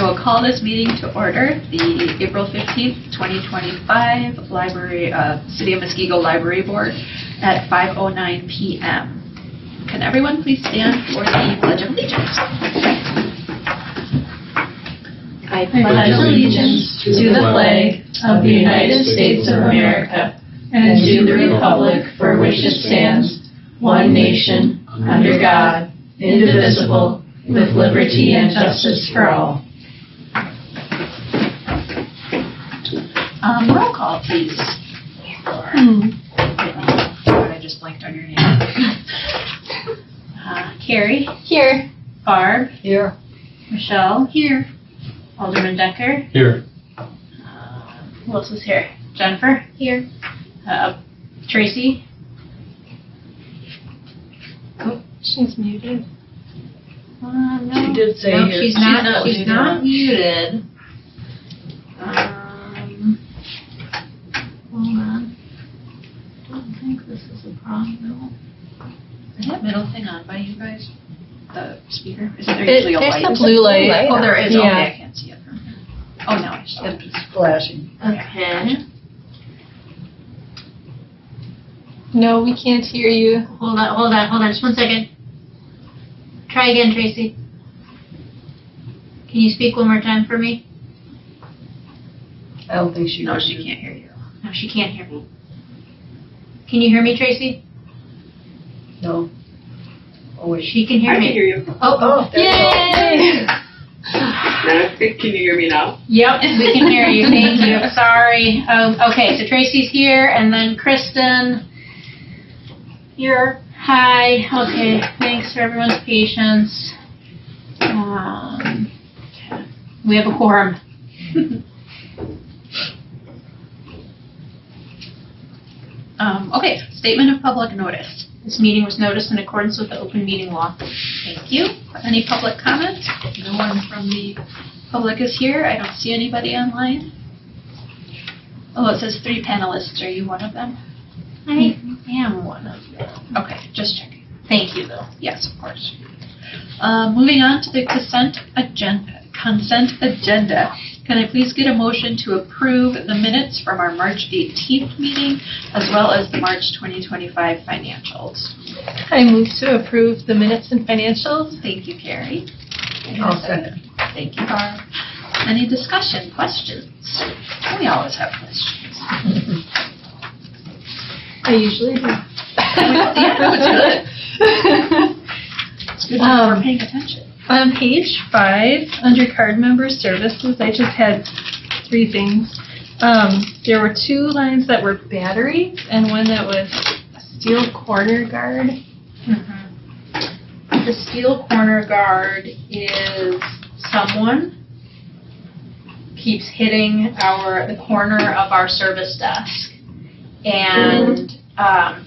will call this meeting to order, the April 15th, 2025 City of Muskego Library Board at 5:09 p.m. Can everyone please stand for the Pledge of Allegiance? I pledge allegiance to the flag of the United States of America and to the republic for which it stands, one nation, under God, indivisible, with liberty and justice for all. Roll call, please. I just blinked on your name. Carrie? Here. Barb? Here. Michelle? Here. Alderman Decker? Here. Who else is here? Jennifer? Here. Tracy? Oh, she's muted. No. She did say no, here. she's not muted. Hold on. I don't think this is a problem. Is that middle thing on by you guys? The speaker? Is there usually a light? There's a blue light. Oh, there is. Yeah. Okay, I can't see it from here. Oh, no, I saw it. It's flashing. Okay. No, we can't hear you. Hold on, just 1 second. Try again, Tracy. Can you speak one more time for me? I don't think she No, knows. she can't hear you. No, she can't hear me. Can you hear me, Tracy? No. Oh, wait. She can hear I me. can hear you. Oh, yay! Can you hear me now? Yep, we can hear you. Thank you. Sorry. Okay, so Tracy's here, and then Kristen. Here. Hi. Okay. Thanks for everyone's patience. We have a quorum. Okay, statement of public notice. This meeting was noticed in accordance with the open meeting law. Thank you. Any public comment? No one from the public is here. I don't see anybody online. Oh, it says 3 panelists. Are you one of them? I am one of them. Okay, just checking. Thank you, though. Yes, of course. Moving on to the consent agenda. Can I please get a motion to approve the minutes from our March 18th meeting as well as the March 2025 financials? I move to approve the minutes and financials. Thank you, Carrie. I'll second. Thank you, Barb. Any discussion, questions? We always have questions. I usually do. Yeah, that was good. It's good to know we're paying attention. On page 5, under card member services, I just had 3 things. There were 2 lines that were batteries and one that was a steel corner guard. The steel corner guard is someone keeps hitting the corner of our service desk. And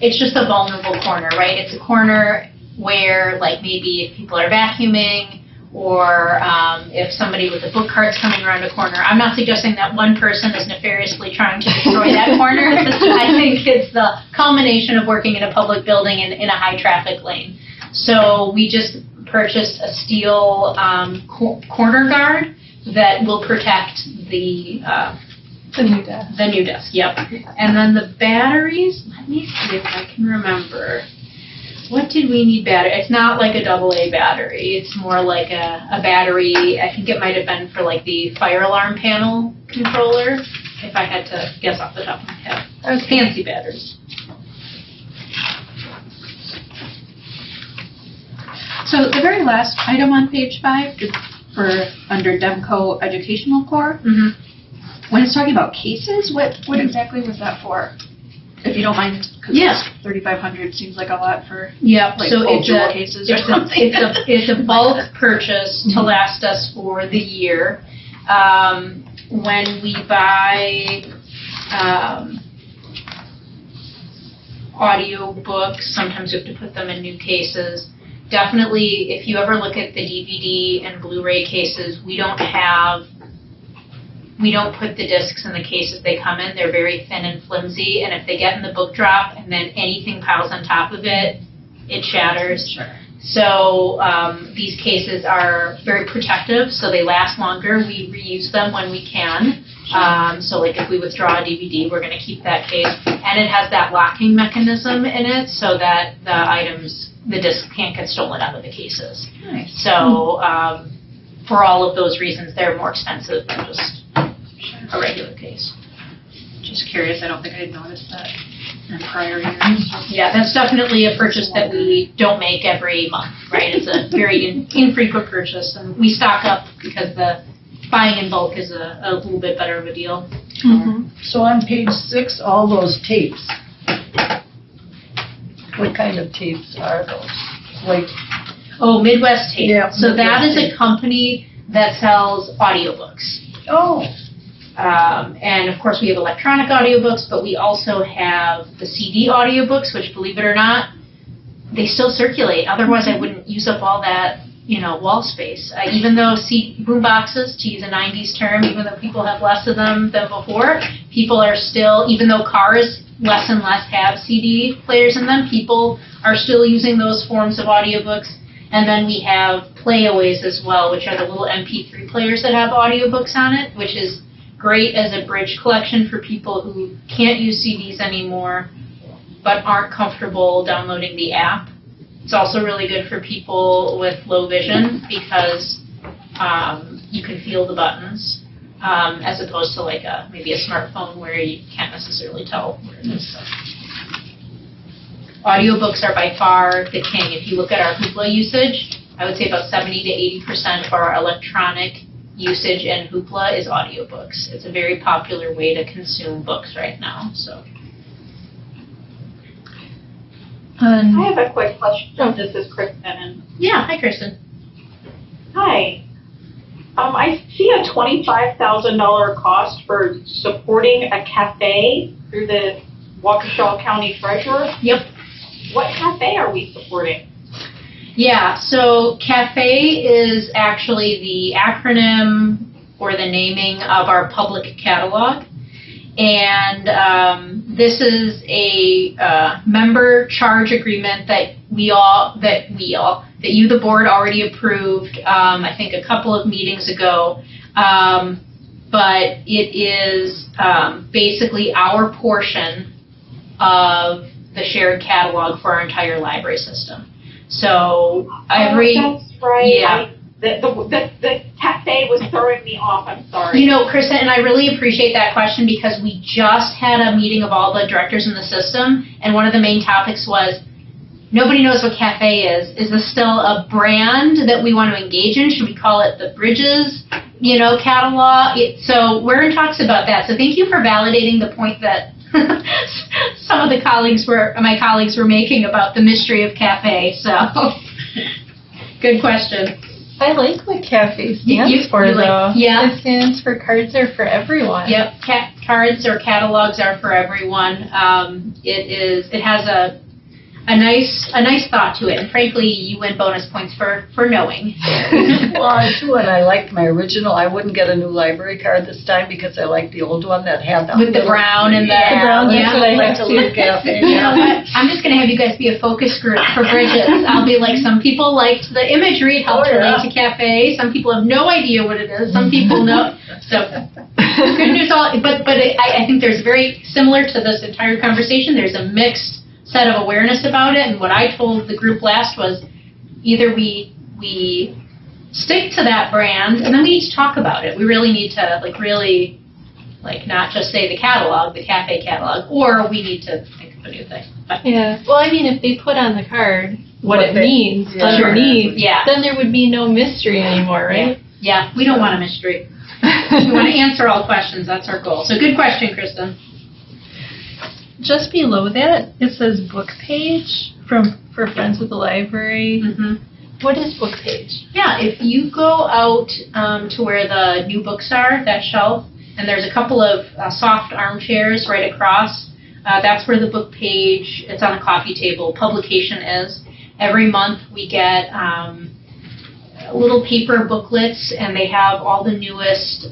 it's just a vulnerable corner, right? It's a corner where, like, maybe if people are vacuuming or if somebody with a book cart's coming around a corner. I'm not suggesting that one person is nefariously trying to destroy that corner. I think it's the culmination of working in a public building in a high traffic lane. So we just purchased a steel corner guard that will protect the new desk. The new desk, yep. And then the batteries, let me see if I can remember. What did we need battery? It's not like a AA battery. It's more like a battery. I think it might have been for like the fire alarm panel controller, if I had to guess off the top of my head. Okay. Fancy batteries. So the very last item on page 5 is for under Demco Educational Core. When it's talking about cases, what exactly was that for? If you don't mind, because Yeah. 3,500 seems like a lot for Yep. like So full it's jewel cases or it's something. it's a bulk purchase to last us for the year. When we buy audio books, sometimes we have to put them in new cases. Definitely, if you ever look at the DVD and Blu-ray cases, we don't put the discs in the cases they come in. They're very thin and flimsy, and if they get in the book drop and then anything piles on top of it, it shatters. Sure. So these cases are very protective, so they last longer. We reuse them when we can. So like if we withdraw a DVD, we're going to keep that case. And it has that locking mechanism in it so that the disc can't get stolen out of the cases. Nice. So for all of those reasons, they're more expensive than just a regular case. Just curious, I don't think I had noticed that in prior years. Yeah, that's definitely a purchase that we don't make every month, right? It's a very infrequent purchase, and we stock up because the buying in bulk is a little bit better of a deal. So on page 6, all those tapes. What kind of tapes are those? Like, Oh, Midwest Tape. Yeah, So that Midwest is Tape. a company that sells audiobooks. oh, And of course, we have electronic audiobooks, but we also have the CD audiobooks, which, believe it or not, they still circulate. Otherwise, I wouldn't use up all that, wall space. Even though boom boxes, to use a 90s term, even though people have less of them than before, people are still, even though cars less and less have CD players in them, people are still using those forms of audiobooks. And then we have playaways as well, which are the little MP3 players that have audiobooks on it, which is great as a bridge collection for people who can't use CDs anymore but aren't comfortable downloading the app. It's also really good for people with low vision because you can feel the buttons as opposed to like maybe a smartphone where you can't necessarily tell where it is. So. Audiobooks are by far the king. If you look at our Hoopla usage, I would say about 70 to 80% of our electronic usage in Hoopla is audiobooks. It's a very popular way to consume books right now. So. I have a quick question. This is Kristen. Yeah, hi Kristen. Hi. I see a $25,000 cost for supporting a cafe through the Waukesha County Treasurer. Yep. What cafe are we supporting? Yeah, so CAFE is actually the acronym or the naming of our public catalog. And this is a member charge agreement that you, the board, already approved, I think a couple of meetings ago. But it is basically our portion of the shared catalog for our entire library system. So every that's right. Yeah. The cafe was throwing me off. I'm sorry. Kristen, and I really appreciate that question because we just had a meeting of all the directors in the system, and one of the main topics was nobody knows what cafe is. Is this still a brand that we want to engage in? Should we call it the Bridges, catalog? So we're in talks about that. So thank you for validating the point that some of my colleagues were making about the mystery of cafe. So good question. I like what CAFE stands for, though. Yeah. It stands for Cards Are for Everyone. Yep. Cards or catalogs are for everyone. It has a nice thought to it, and frankly, you win bonus points for knowing. Well, too, and I liked my original. I wouldn't get a new library card this time because I liked the old one that had the With the brown and the brown. yeah. That's what I like to look at. You know what? I'm just going to have you guys be a focus group for Bridges. I'll be like, some people liked the imagery. It helped relate to cafe. Some people have no idea what it is. Some people know. So good news all. But I think there's very similar to this entire conversation. There's a mixed set of awareness about it, and what I told the group last was either we stick to that brand, and then we need to talk about it. We really need to really not just say the catalog, the cafe catalog, or we need to think of a new thing. But, yeah. Well, I mean, if they put on the card what it means underneath, yeah. then there would be no mystery anymore, right? Yeah, we don't want a mystery. We want to answer all questions. That's our goal. So good question, Kristen. Just below that, it says book page for Friends with the Library. Mm-hmm. What is book page? Yeah, if you go out to where the new books are, that shelf, and there's a couple of soft armchairs right across, that's where the book page, it's on a coffee table, publication is. Every month we get little paper booklets, and they have all the newest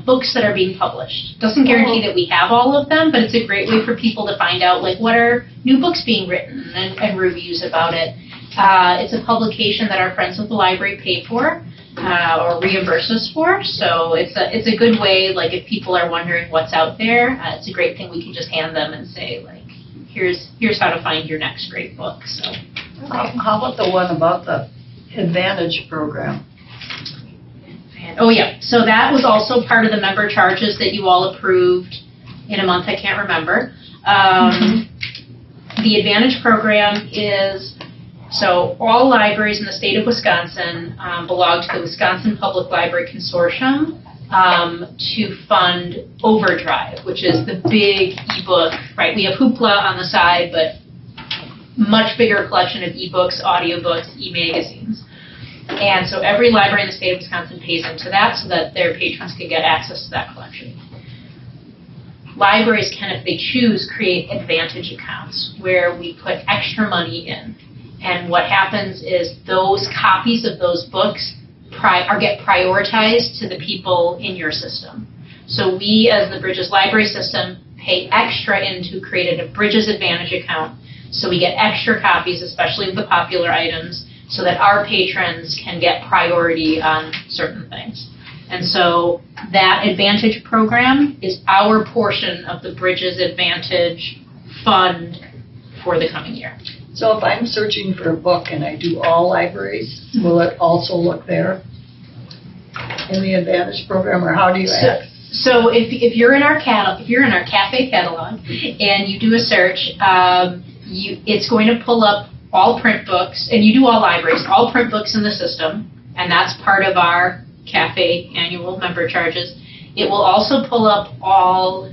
books that are being published. Doesn't guarantee that we have all of them, but it's a great way for people to find out what are new books being written and reviews about it. It's a publication that our friends with the library pay for or reimburse us for. So it's a good way, like if people are wondering what's out there, it's a great thing we can just hand them and say, like, here's how to find your next great book. So. How about the one about the Advantage program? Oh, yeah. So that was also part of the member charges that you all approved in a month I can't remember. The Advantage program is, so all libraries in the state of Wisconsin belong to the Wisconsin Public Library Consortium to fund Overdrive, which is the big ebook, right? We have Hoopla on the side, but much bigger collection of ebooks, audiobooks, e-magazines. And so every library in the state of Wisconsin pays into that so that their patrons can get access to that collection. Libraries can, if they choose, create Advantage accounts where we put extra money in. And what happens is those copies of those books get prioritized to the people in your system. So we, as the Bridges Library System, pay extra in to create a Bridges Advantage account. So we get extra copies, especially of the popular items, so that our patrons can get priority on certain things. And so that Advantage program is our portion of the Bridges Advantage fund for the coming year. So if I'm searching for a book and I do all libraries, will it also look there in the Advantage program, or how do you access? So if you're in our cafe catalog and you do a search, it's going to pull up all print books, and you do all libraries, all print books in the system, and that's part of our cafe annual member charges. It will also pull up all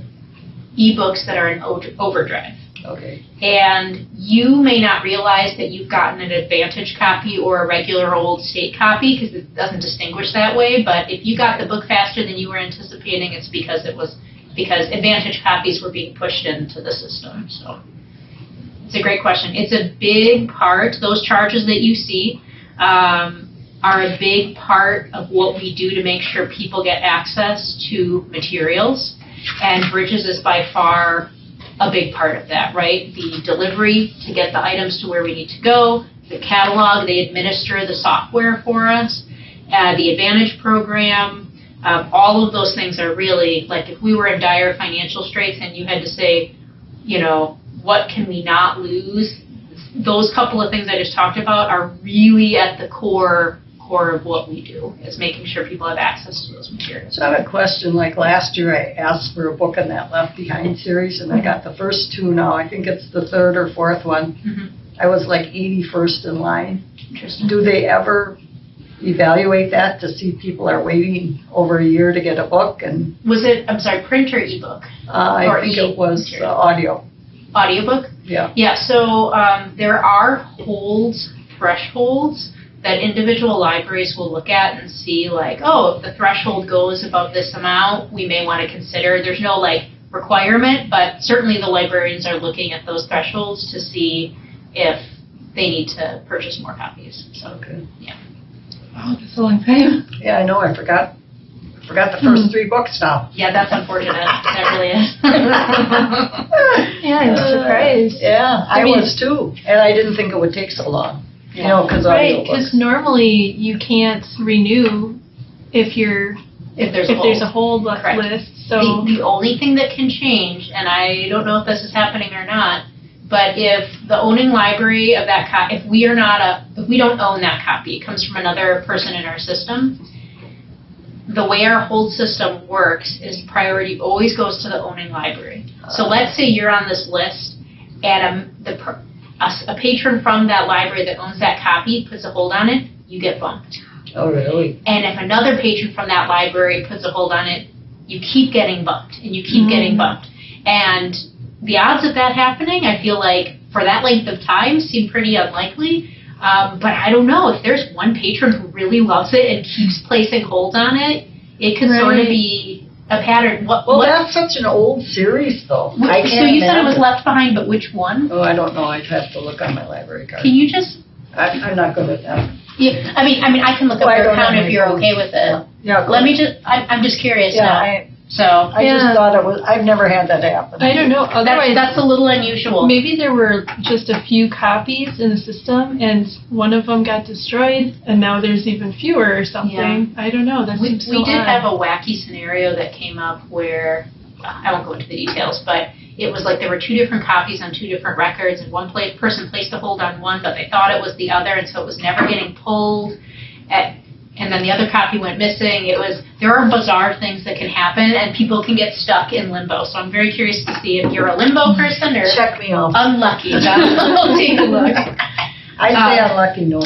ebooks that are in Overdrive. Okay. And you may not realize that you've gotten an Advantage copy or a regular old state copy because it doesn't distinguish that way, but if you got the book faster than you were anticipating, it's because Advantage copies were being pushed into the system. So it's a great question. It's a big part. Those charges that you see are a big part of what we do to make sure people get access to materials. And Bridges is by far a big part of that, right? The delivery to get the items to where we need to go, the catalog, they administer the software for us, the Advantage program, all of those things are really, like if we were in dire financial straits and you had to say, you know, what can we not lose? Those couple of things I just talked about are really at the core of what we do, is making sure people have access to those materials. So I have a question. Like last year I asked for a book in that Left Behind series, and I got the first two now. I think it's the third or fourth one. Mm-hmm. I was like 81st in line. Interesting. Do they ever evaluate that to see people are waiting over a year to get a book? And was it, I'm sorry, print or ebook? I think it was audio. Audiobook? Yeah. Yeah, so there are thresholds that individual libraries will look at and see, like, oh, if the threshold goes above this amount, we may want to consider. There's no, like, requirement, but certainly the librarians are looking at those thresholds to see if they need to purchase more copies. So, okay. Yeah. Oh, that's a long time. Yeah, I know. I forgot the first three books now. Yeah, that's unfortunate. That really is. Yeah, I'm surprised. Yeah, I was too. And I didn't think it would take so long. You know, because right, because normally you can't renew if there's a hold list. So the only thing that can change, and I don't know if this is happening or not, but if the owning library of that copy, if we don't own that copy, it comes from another person in our system. The way our hold system works is priority always goes to the owning library. So let's say you're on this list, and a patron from that library that owns that copy puts a hold on it, you get bumped. Oh, really? And if another patron from that library puts a hold on it, you keep getting bumped, and you keep getting bumped. And the odds of that happening, I feel like, for that length of time, seem pretty unlikely. But I don't know, if there's one patron who really loves it and keeps placing holds on it, it could sort of be a pattern. That's such an old series, though. So you said it was Left Behind, but which one? Oh, I don't know. I'd have to look on my library card. Can you just? I'm not good at that. Yeah, I mean, I can look up your account if you're okay with it. Yeah. Let me just. I'm just curious now. So I Yeah. just thought it was, I've never had that happen. I don't know, otherwise, that's a little unusual. maybe there were just a few copies in the system and one of them got destroyed and now there's even fewer or something. I don't know, that We seems so did odd. have a wacky scenario that came up where, I won't go into the details, but it was like there were 2 different copies on 2 different records, and one person placed a hold on one, but they thought it was the other, and so it was never getting pulled. And then the other copy went missing. There are bizarre things that can happen, and people can get stuck in limbo. So I'm very curious to see if you're a limbo person or Check me off. unlucky. We'll take a look. I say unlucky, no.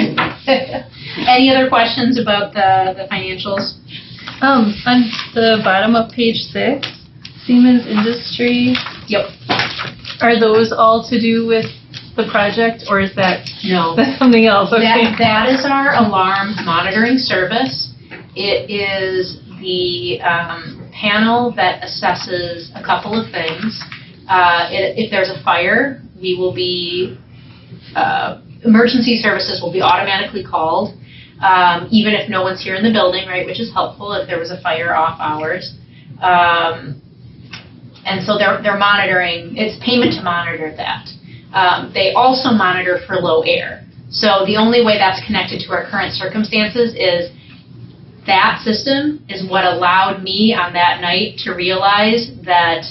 Any other questions about the financials? On the bottom of page 6, Siemens Industry. Yep. Are those all to do with the project, or is that No. that's something else? Okay. That is our alarm monitoring service. It is the panel that assesses a couple of things. If there's a fire, we will be, emergency services will be automatically called, even if no one's here in the building, right, which is helpful if there was a fire off hours. And so they're monitoring, it's payment to monitor that. They also monitor for low air. So the only way that's connected to our current circumstances is that system is what allowed me on that night to realize that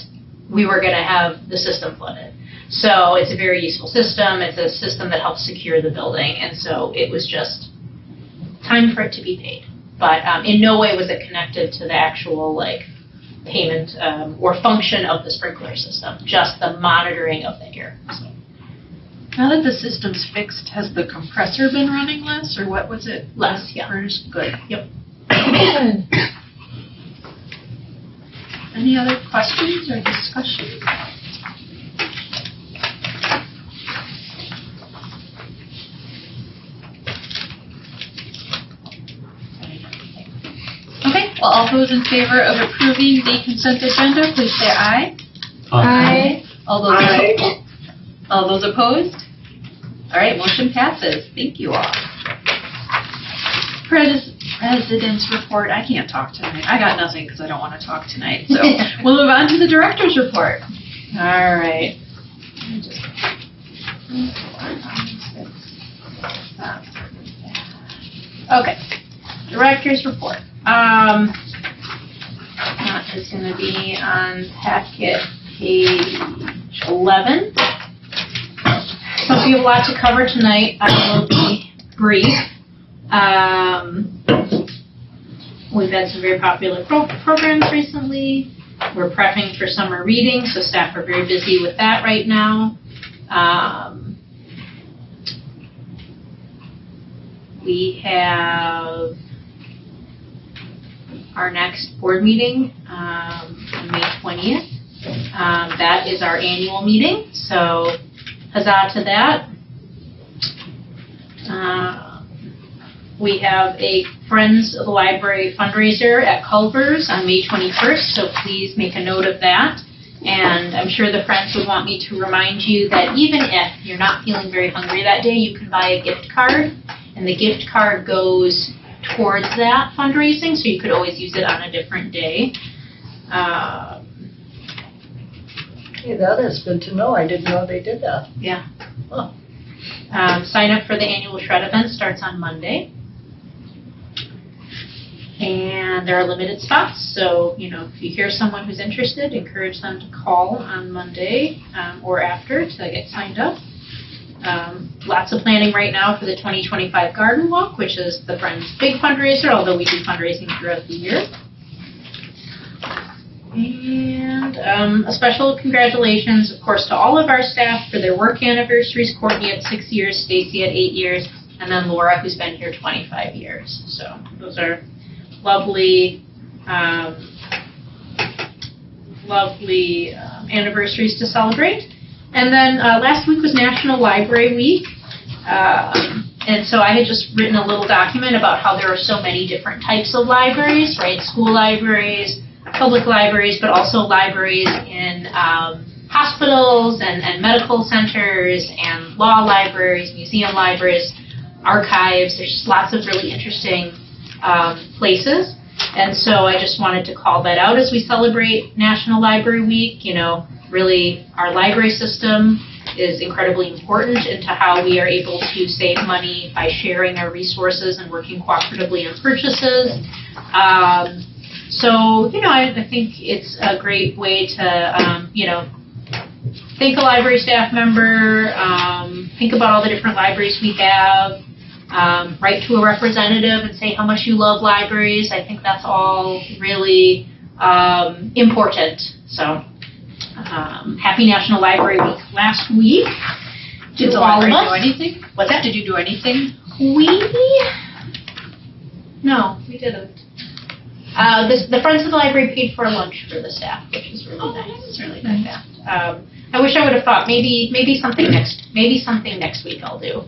we were going to have the system flooded. So it's a very useful system. It's a system that helps secure the building. And so it was just time for it to be paid. But in no way was it connected to the actual payment or function of the sprinkler system, just the monitoring of the air. So. Now that the system's fixed, has the compressor been running less, or what was it? Less, yeah. First? Good. Yep. Good. Any other questions or discussion? Okay, well, all those in favor of approving the consent agenda, please say aye. Aye. All those opposed? All right, motion passes. Thank you all. President's report. I can't talk tonight. I got nothing because I don't want to talk tonight. So we'll move on to the director's report. All right. Okay, director's report. That is going to be on packet page 11. So we have a lot to cover tonight. I will be brief. We've had some very popular programs recently. We're prepping for summer reading, so staff are very busy with that right now. We have our next board meeting on May 20th. That is our annual meeting, so huzzah to that. We have a Friends of the Library fundraiser at Culver's on May 21st, so please make a note of that. And I'm sure the Friends would want me to remind you that even if you're not feeling very hungry that day, you can buy a gift card, and the gift card goes towards that fundraising, so you could always use it on a different day. Hey, that is good to know. I didn't know they did that. Yeah. Huh. Sign up for the annual shred event starts on Monday. And there are limited spots, so, if you hear someone who's interested, encourage them to call on Monday or after to get signed up. Lots of planning right now for the 2025 Garden Walk, which is the Friends' big fundraiser, although we do fundraising throughout the year. And a special congratulations, of course, to all of our staff for their work anniversaries. Courtney at 6 years, Stacy at 8 years, and then Laura, who's been here 25 years. So those are lovely, anniversaries to celebrate. And then last week was National Library Week. And so I had just written a little document about how there are so many different types of libraries, right? School libraries, public libraries, but also libraries in hospitals and medical centers and law libraries, museum libraries, archives. There's just lots of really interesting places. And so I just wanted to call that out as we celebrate National Library Week. Really our library system is incredibly important into how we are able to save money by sharing our resources and working cooperatively on purchases. I think it's a great way to, thank a library staff member, think about all the different libraries we have, write to a representative and say how much you love libraries. I think that's all really important. So, happy National Library Week. Last week, did the library do anything? What's that? Did you do anything? No, we didn't. The Friends of the Library paid for a lunch for the staff, which is really nice. That's really nice. I wish I would have thought maybe something next week I'll do.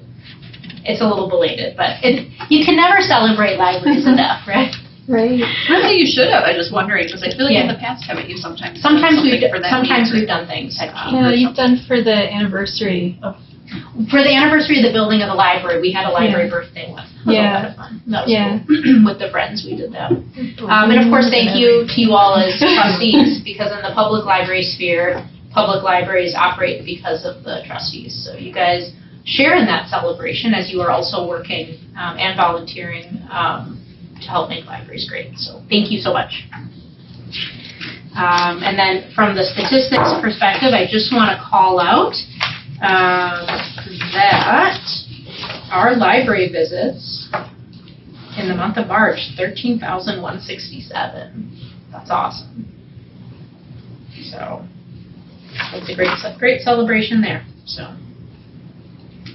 It's a little belated, but you can never celebrate libraries enough, right? Right. Really, you should have. I was just wondering because I feel like in the past, haven't you sometimes? We've done things. Yeah, you've done for the anniversary of. For the anniversary of the building of the library, we had a library birthday one. That was a lot of fun. That was cool. With the friends, we did that. And of course, thank you to you all as trustees, because in the public library sphere, public libraries operate because of the trustees. So you guys share in that celebration as you are also working and volunteering to help make libraries great. So thank you so much. And then from the statistics perspective, I just want to call out that our library visits in the month of March, 13,167. That's awesome. So it's a great celebration there. So,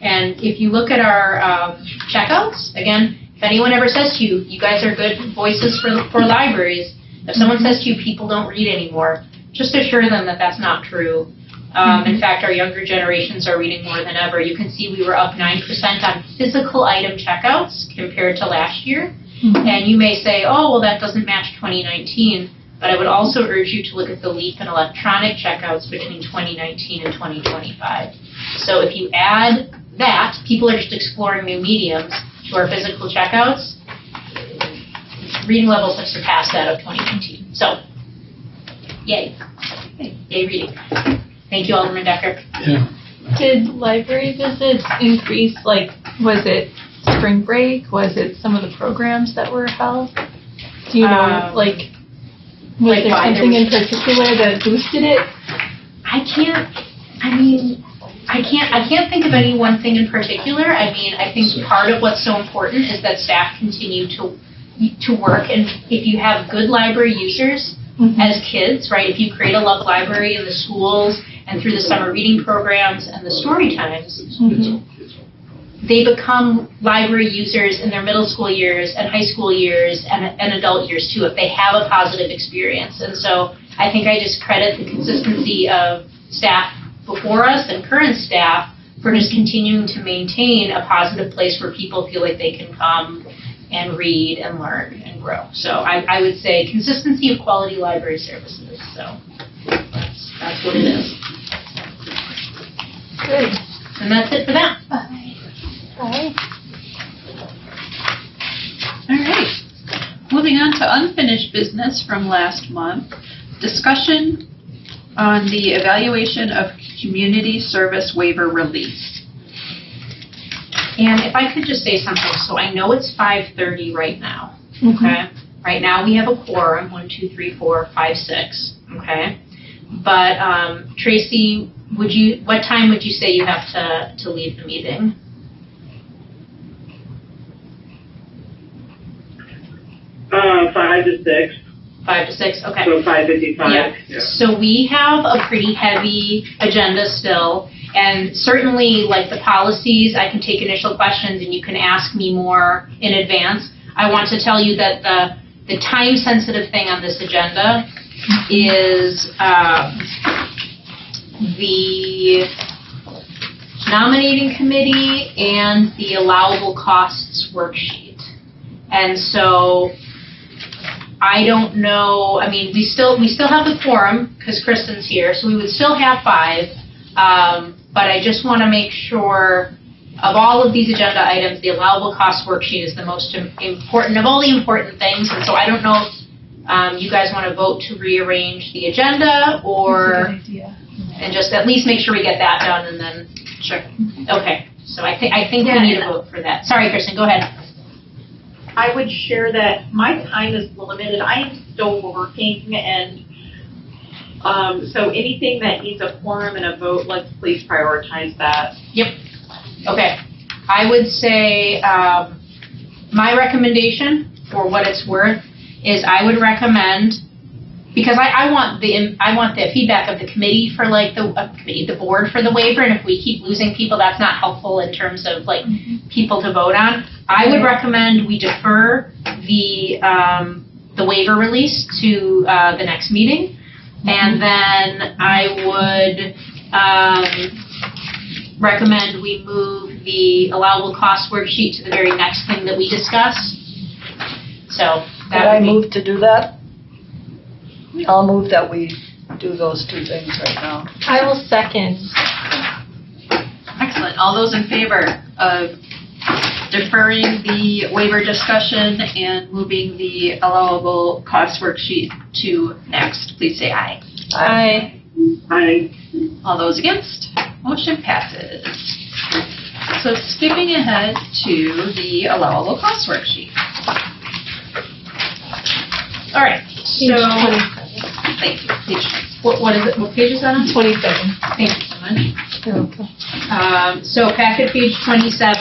and if you look at our checkouts, again, if anyone ever says to you, you guys are good voices for libraries, if someone says to you, people don't read anymore, just assure them that that's not true. In fact, our younger generations are reading more than ever. You can see we were up 9% on physical item checkouts compared to last year. And you may say, oh, well, that doesn't match 2019. But I would also urge you to look at the leap in electronic checkouts between 2019 and 2025. So if you add that, people are just exploring new mediums to our physical checkouts. Reading levels have surpassed that of 2019. So, yay. Yay reading. Thank you, Alderman Decker. Yeah. Did library visits increase, was it spring break? Was it some of the programs that were held? Do you know, was there something in particular that boosted it? I can't think of any one thing in particular. I think part of what's so important is that staff continue to work, and if you have good library users as kids, right, if you create a love library in the schools and through the summer reading programs and the story times, they become library users in their middle school years and high school years and adult years too, if they have a positive experience. And so I think I just credit the consistency of staff before us and current staff for just continuing to maintain a positive place where people feel like they can come and read and learn and grow. So I would say consistency of quality library services. So that's what it is. Good. And that's it for that. All right. All right. Moving on to unfinished business from last month. Discussion on the evaluation of community service waiver release. And if I could just say something, so I know it's 5:30 right now, okay? Right now we have a quorum, 1, 2, 3, 4, 5, 6, okay? But Tracy, what time would you say you have to leave the meeting? 5 to 6. 5 to 6, okay. So 5:55. Yeah. So we have a pretty heavy agenda still, and certainly like the policies, I can take initial questions and you can ask me more in advance. I want to tell you that the time-sensitive thing on this agenda is the nominating committee and the allowable costs worksheet. And so I don't know, we still have the quorum because Kristen's here, so we would still have 5, but I just want to make sure of all of these agenda items, the allowable cost worksheet is the most important of all the important things. And so I don't know if you guys want to vote to rearrange the agenda or and just at least make sure we get that done and then. Sure. Okay. So I think we need a vote for that. Sorry, Kristen, go ahead. I would share that my time is limited. I am still working, and so anything that needs a quorum and a vote, let's please prioritize that. Yep. Okay. I would say my recommendation, for what it's worth, is I would recommend, because I want the feedback of the committee for like the board for the waiver, and if we keep losing people, that's not helpful in terms of like people to vote on. I would recommend we defer the waiver release to the next meeting, and then I would recommend we move the allowable cost worksheet to the very next thing that we discuss. So that Could I would be. move to do that? I'll move that we do those two things right now. I will second. Excellent. All those in favor of deferring the waiver discussion and moving the allowable cost worksheet to next, please say aye. Aye. Aye. All those against? Motion passes. So skipping ahead to the allowable cost worksheet. All right. Page So 27. thank you. Page, What is it? What page is that on? 27. Thank you so much. Okay. So packet page 27,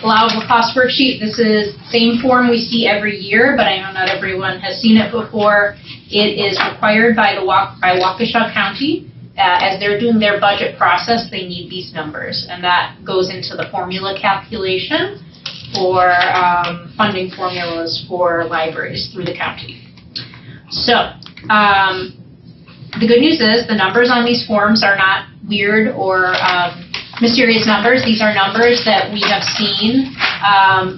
allowable cost worksheet. This is the same form we see every year, but I know not everyone has seen it before. It is required by Waukesha County. As they're doing their budget process, they need these numbers, and that goes into the formula calculation for funding formulas for libraries through the county. So, the good news is the numbers on these forms are not weird or mysterious numbers. These are numbers that we have seen,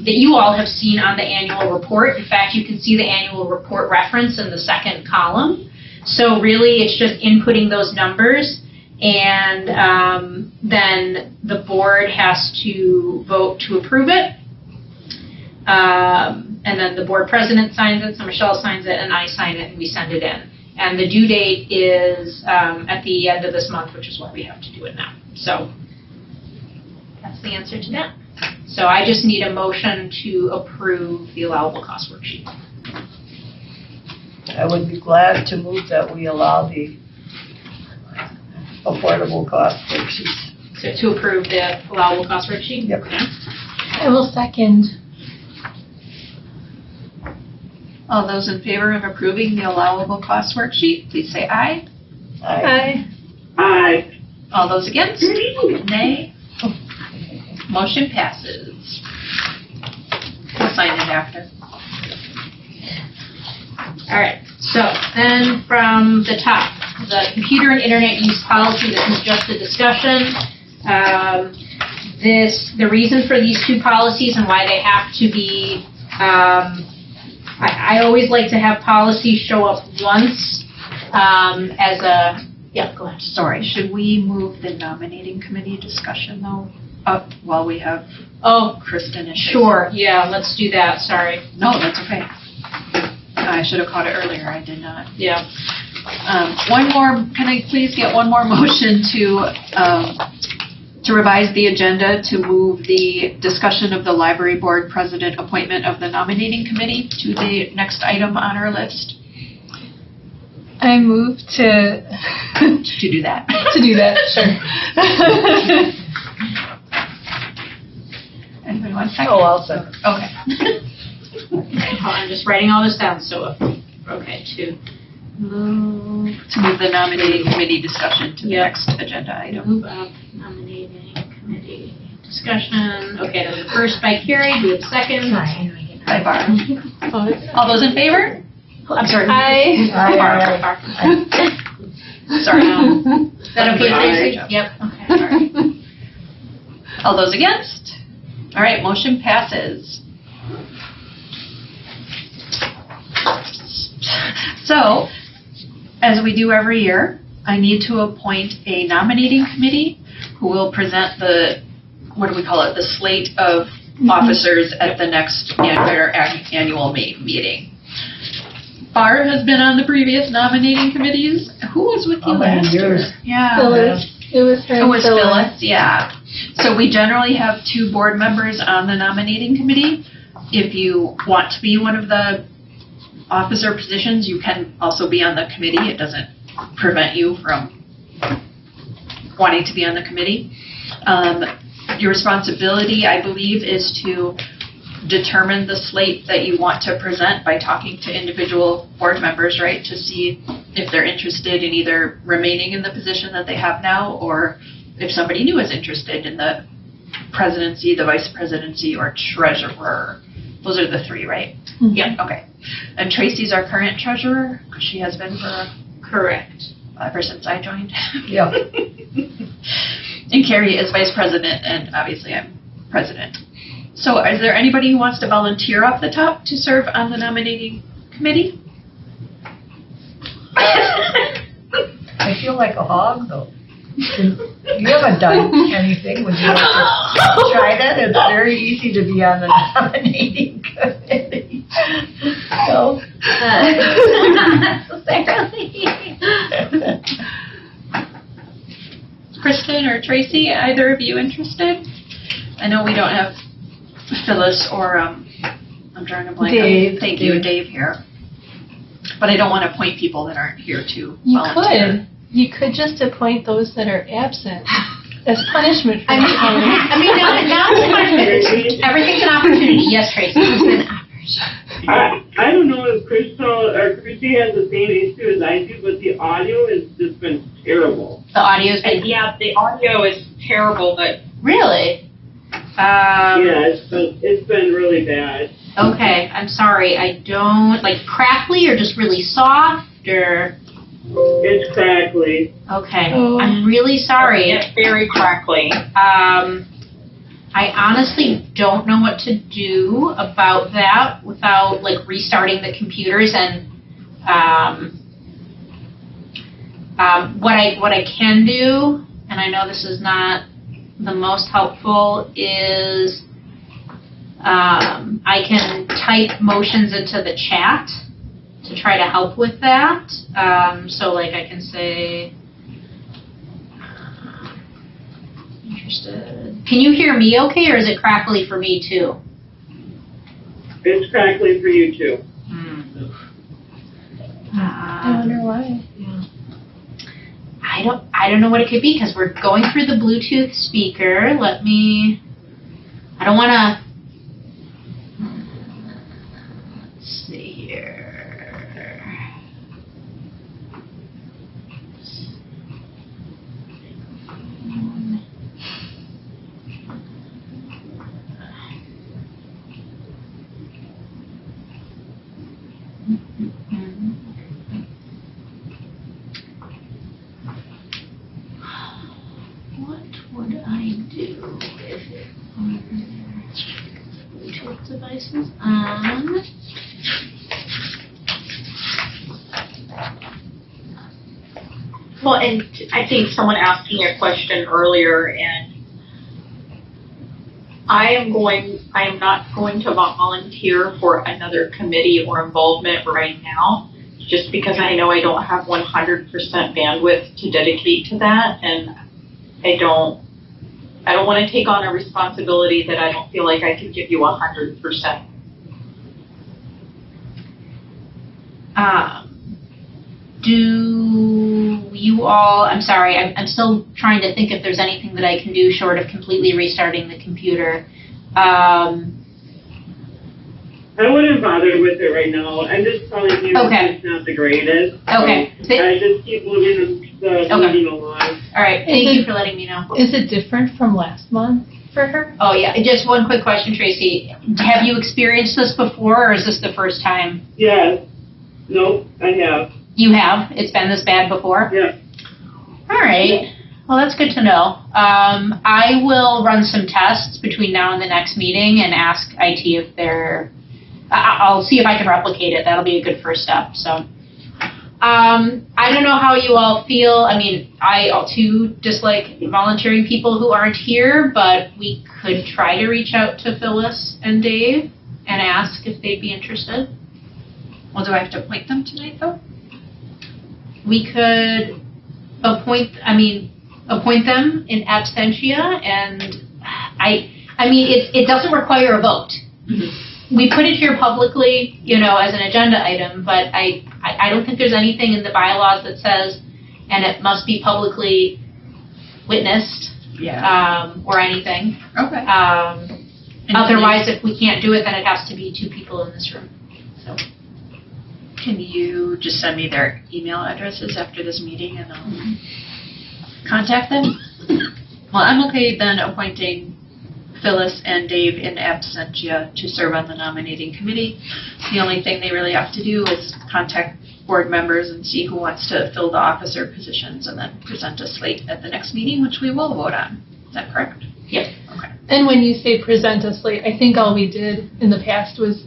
that you all have seen on the annual report. In fact, you can see the annual report reference in the second column. So really, it's just inputting those numbers, and then the board has to vote to approve it. And then the board president signs it, so Michelle signs it, and I sign it, and we send it in. And the due date is at the end of this month, which is why we have to do it now. So that's the answer to that. So I just need a motion to approve the allowable cost worksheet. I would be glad to move that we allow the affordable cost worksheet. So to approve the allowable cost worksheet? Yep. I will second. all those in favor of approving the allowable cost worksheet, please say aye. Aye. Aye. All those against? Nay. Motion passes. We'll sign it after. All right, so then from the top, the computer and internet use policy, this is just a discussion. The reason for these two policies and why they have to be, I always like to have policies show up once as a, yeah, go ahead. Sorry, should we move the nominating committee discussion though up while we have Kristen and Sure, yeah, let's do that, sorry. No, that's okay. I should have caught it earlier, I did not. Yeah. One more, can I please get one more motion to revise the agenda to move the discussion of the library board president appointment of the nominating committee to the next item on our list? I move to To do that. to do that, sure. Anybody want a second? Oh, I'll second. Okay. I'm just writing all this down, so, okay, to move. To move the nominating committee discussion to the Yep. next agenda item. Move up nominating committee discussion. Okay, that was first by Carrie, do we have a second? By Barb. All those in favor? I'm sorry. Aye. Barb. Sorry. Is that okay, Tracy? Yep, okay, all right. All those against? All right, motion passes. So, as we do every year, I need to appoint a nominating committee who will present the what do we call it, the slate of officers at the next annual meeting. Barb has been on the previous nominating committees. Who was with you last year? Yeah. Phyllis. It was her. It was Phyllis, yeah. So we generally have 2 board members on the nominating committee. If you want to be one of the officer positions, you can also be on the committee. It doesn't prevent you from wanting to be on the committee. Your responsibility, I believe, is to determine the slate that you want to present by talking to individual board members, right, to see if they're interested in either remaining in the position that they have now, or if somebody new is interested in the presidency, the vice presidency, or treasurer. Those are the 3, right? Mm-hmm. Yep, okay. And Tracy's our current treasurer, because she has been for Correct. ever since I joined. Yeah. And Carrie is vice president, and obviously I'm president. So is there anybody who wants to volunteer off the top to serve on the nominating committee? I feel like a hog, though. You haven't done anything. Would you like to try that? It's very easy to be on the nominating committee. So. Not necessarily. Kristen or Tracy, either of you interested? I know we don't have Phyllis or, I'm drawing a blank. Dave. Thank you, Dave here. But I don't want to appoint people that aren't here to You volunteer. could. You could just appoint those that are absent as punishment for I mean, now it's an everything's an opportunity. Yes, Tracy. It's an opportunity. I don't know if Crystal or Chrissy has the same issue as I do, but the audio has just been terrible. The audio's been Yeah, the audio is terrible, but really. Yeah, it's been really bad. Okay, I'm sorry. I don't like crackly or just really soft or. It's crackly. Okay, Oh. I'm really sorry. it's very crackly. I honestly don't know what to do about that without like restarting the computers and what I can do, and I know this is not the most helpful, is I can type motions into the chat to try to help with that. So like I can say, interested. Can you hear me okay, or is it crackly for me too? It's crackly for you too. I wonder why. I don't know what it could be because we're going through the Bluetooth speaker. I don't want to. Let's see here. What would I do if it were Bluetooth devices on? Well, and I think someone asking a question earlier, and I am not going to volunteer for another committee or involvement right now, just because I know I don't have 100% bandwidth to dedicate to that, and I don't want to take on a responsibility that I don't feel like I can give you 100%. Do you all, I'm sorry, I'm still trying to think if there's anything that I can do short of completely restarting the computer. I wouldn't bother with it right now. I'm just telling you Okay. it's not the greatest. Okay. I just keep moving the Okay. meeting along. All right, thank you for letting me know. Is it different from last month for her? Oh, yeah, just one quick question, Tracy. Have you experienced this before, or is this the first time? Yes. Nope, I have. You have? It's been this bad before? Yeah. All right. Well, that's good to know. I will run some tests between now and the next meeting and ask IT if they're... I'll see if I can replicate it. That'll be a good first step. So, I don't know how you all feel. I mean, I too dislike volunteering people who aren't here, but we could try to reach out to Phyllis and Dave and ask if they'd be interested. Well, do I have to appoint them tonight, though? We could appoint them in absentia, and I mean, it doesn't require a vote. Mm-hmm. We put it here publicly, as an agenda item, but I don't think there's anything in the bylaws that says, and it must be publicly witnessed, or anything. Okay. Otherwise, if we can't do it, then it has to be 2 people in this room. So. Can you just send me their email addresses after this meeting and I'll contact them? Well, I'm okay then appointing Phyllis and Dave in absentia to serve on the nominating committee. The only thing they really have to do is contact board members and see who wants to fill the officer positions and then present a slate at the next meeting, which we will vote on. Is that correct? Yes. Okay. And when you say present a slate, I think all we did in the past was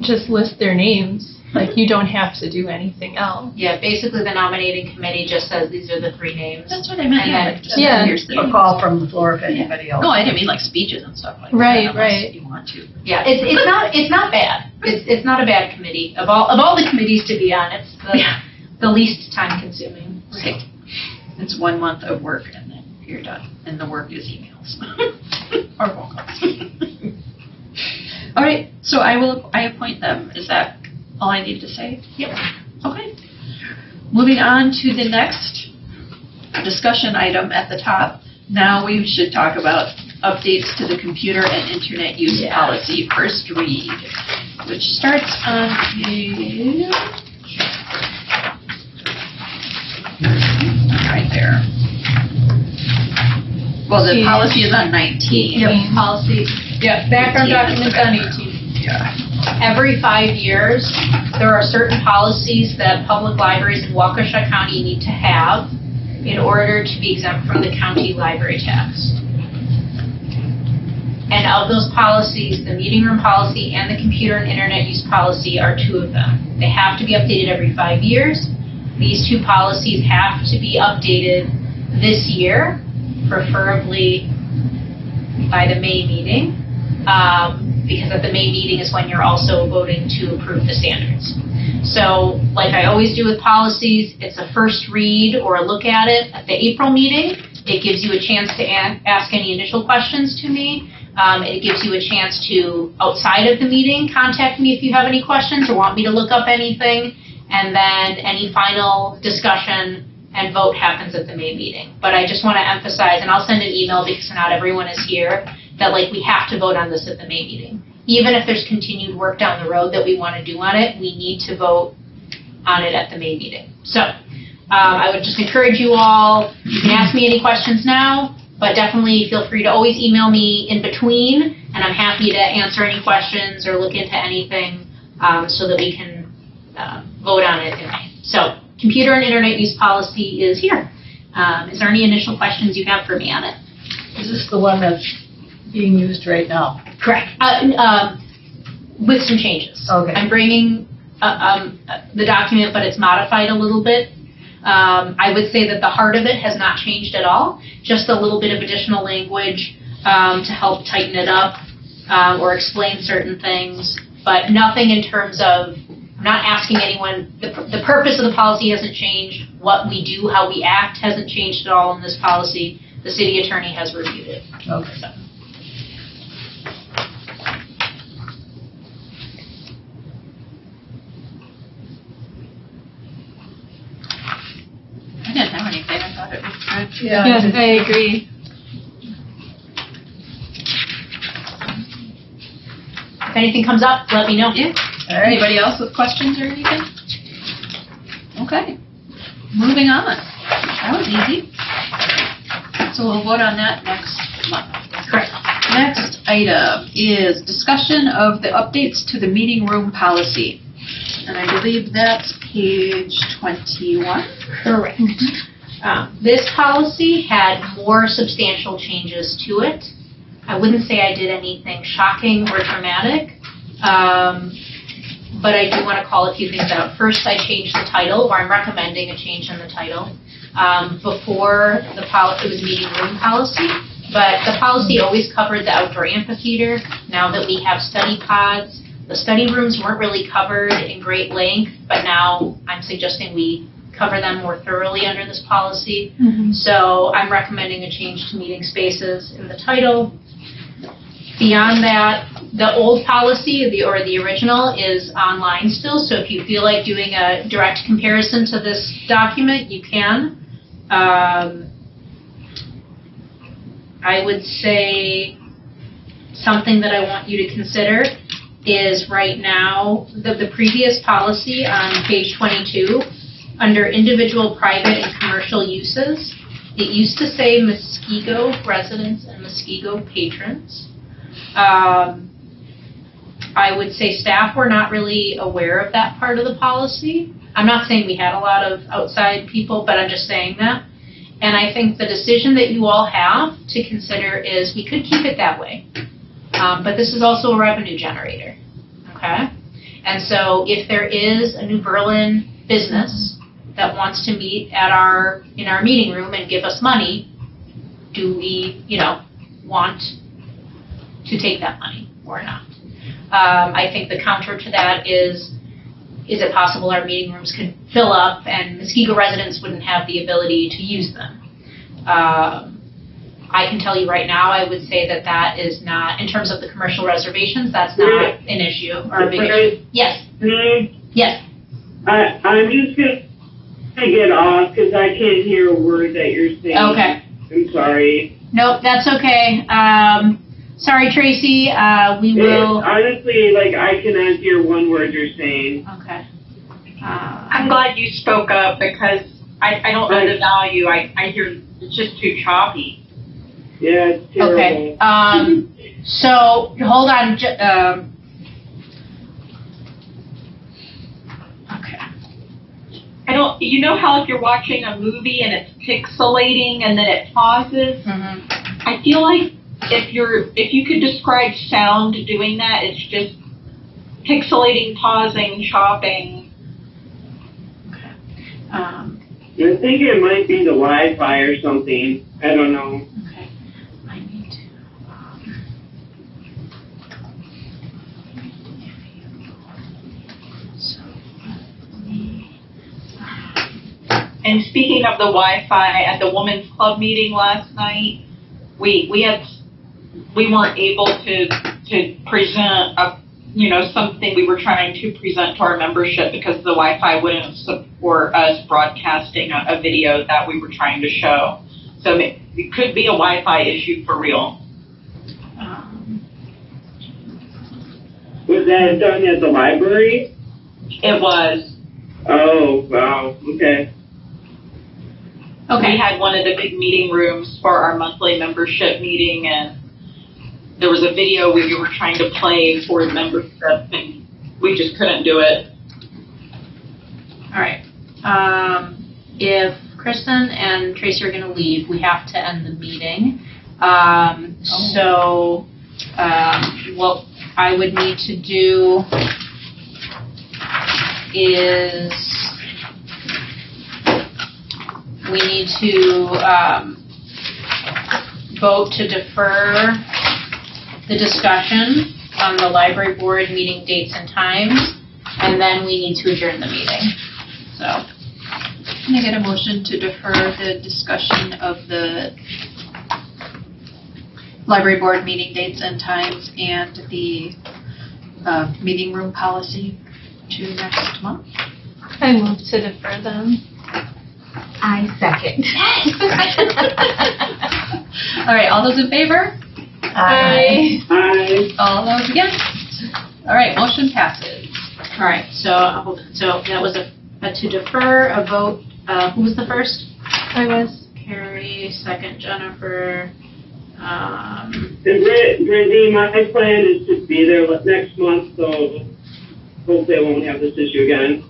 just list their names. Like, you don't have to do anything else. Yeah, basically the nominating committee just says these are the 3 names. That's what I meant. And Yeah. then- Like, just Yeah. here's the A call from the floor if anybody else. No, I didn't mean like speeches and stuff like Right, that. Unless right. you want to. Yeah, it's not bad. It's not a bad committee. Of all the committees, to be honest, the least time consuming. Right. It's 1 month of work and then you're done. And the work is emails. Or phone calls. All right, so I appoint them. Is that all I need to say? Yep. Okay. Moving on to the next discussion item at the top. Now we should talk about updates to the computer and internet use policy, first read, which starts on page... Right there. Well, the policy is on 19. Yep. Policy. Yeah, background 18 is the documents on background. 18. Yeah. Every 5 years, there are certain policies that public libraries in Waukesha County need to have in order to be exempt from the county library tax. And of those policies, the meeting room policy and the computer and internet use policy are 2 of them. They have to be updated every 5 years. These 2 policies have to be updated this year, preferably by the May meeting. Because at the May meeting is when you're also voting to approve the standards. So, like I always do with policies, it's a first read or a look at it at the April meeting. It gives you a chance to ask any initial questions to me. It gives you a chance to, outside of the meeting, contact me if you have any questions or want me to look up anything. And then any final discussion and vote happens at the May meeting. But I just want to emphasize, and I'll send an email because not everyone is here, that we have to vote on this at the May meeting. Even if there's continued work down the road that we want to do on it, we need to vote on it at the May meeting. So I would just encourage you all, you can ask me any questions now, but definitely feel free to always email me in between, and I'm happy to answer any questions or look into anything so that we can vote on it in May. So computer and internet use policy is here. Is there any initial questions you have for me on it? Is this the one that's being used right now? Correct. With some changes. Okay. I'm bringing the document, but it's modified a little bit. I would say that the heart of it has not changed at all, just a little bit of additional language to help tighten it up or explain certain things, but nothing in terms of, I'm not asking anyone, the purpose of the policy hasn't changed. What we do, how we act hasn't changed at all in this policy. The city attorney has reviewed it. Okay. So. I didn't have anything. I thought it was good. Yeah. Yes, I agree. If anything comes up, let me know. Yeah. All right. Anybody else with questions or anything? Okay. Moving on. That was easy. So we'll vote on that next month. Correct. Next item is discussion of the updates to the meeting room policy. And I believe that's page 21. Correct. This policy had more substantial changes to it. I wouldn't say I did anything shocking or dramatic, but I do want to call a few things out. First, I changed the title, or I'm recommending a change in the title. Before, it was meeting room policy, but the policy always covered the outdoor amphitheater. Now that we have study pods, the study rooms weren't really covered in great length, but now I'm suggesting we cover them more thoroughly under this policy. So I'm recommending a change to meeting spaces in the title. Beyond that, the old policy, or the original, is online still, so if you feel like doing a direct comparison to this document, you can. I would say something that I want you to consider is right now, the previous policy on page 22, under individual, private, and commercial uses, it used to say Muskego residents and Muskego patrons. I would say staff were not really aware of that part of the policy. I'm not saying we had a lot of outside people, but I'm just saying that. And I think the decision that you all have to consider is we could keep it that way. But this is also a revenue generator, okay? And so if there is a New Berlin business that wants to meet at in our meeting room and give us money, do we, want to take that money or not? I think the counter to that is it possible our meeting rooms could fill up and Muskego residents wouldn't have the ability to use them? I can tell you right now, I would say that is not, in terms of the commercial reservations, that's not an issue or a big issue. Yes. Yes. I'm just going to get off because I can't hear a word that you're saying. Okay. I'm sorry. Nope, that's okay. Sorry, Tracy. We will. Honestly, I cannot hear one word you're saying. Okay. I'm glad you spoke up because I don't know the value. I hear it's just too choppy. Yeah, it's terrible. Okay. So hold on. Okay. You know how if you're watching a movie and it's pixelating and then it pauses? Mm-hmm. I feel like if you could describe sound doing that, it's just pixelating, pausing, chopping. Okay. I think it might be the Wi-Fi or something. I don't know. Okay. I need to. And speaking of the Wi-Fi, at the Women's Club meeting last night, we weren't able to present something we were trying to present to our membership because the Wi-Fi wouldn't support us broadcasting a video that we were trying to show. So it could be a Wi-Fi issue for real. Was that done at the library? It was. Oh, wow. Okay. Okay. We had one of the big meeting rooms for our monthly membership meeting, and there was a video we were trying to play for the membership, and we just couldn't do it. All right. If Kristen and Tracy are going to leave, we have to end the meeting. So what I would need to do is we need to vote to defer the discussion on the library board meeting dates and times, and then we need to adjourn the meeting. So, Can I get a motion to defer the discussion of the library board meeting dates and times and the meeting room policy to next month? I move to defer them. I second. All right, all those in favor? Aye. Hi. All those against? All right, motion passes. all right, so that was to defer a vote. Who was the first? I was. Carrie, second Jennifer. And Brittany, my plan is to be there next month, so hopefully I won't have this issue again.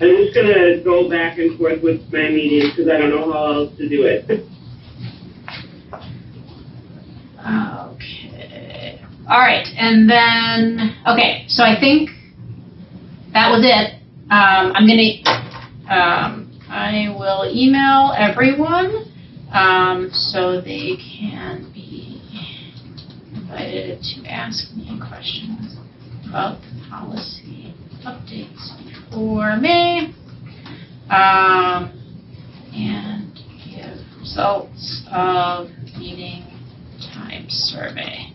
I'm just going to go back and forth with my meetings because I don't know how else to do it. Okay. All right, and then, okay, so I think that was it. I will email everyone, so they can be invited to ask me questions about the policy updates before May, and give results of meeting time survey.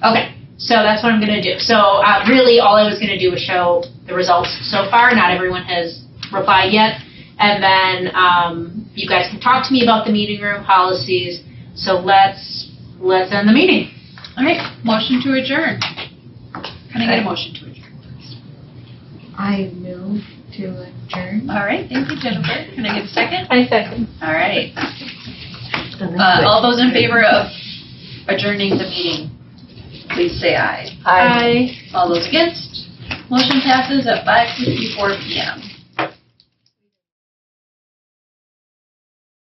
Okay, so that's what I'm gonna do. So really, all I was gonna do was show the results so far. Not everyone has replied yet. And then you guys can talk to me about the meeting room policies. So let's end the meeting. All right, motion to adjourn. Can I get a motion to adjourn? I move to adjourn. All right, thank you, Jennifer. Can I get a second? I second. All right. All those in favor of adjourning the meeting, please say aye. Aye. All those against? Motion passes at 5:54 p.m.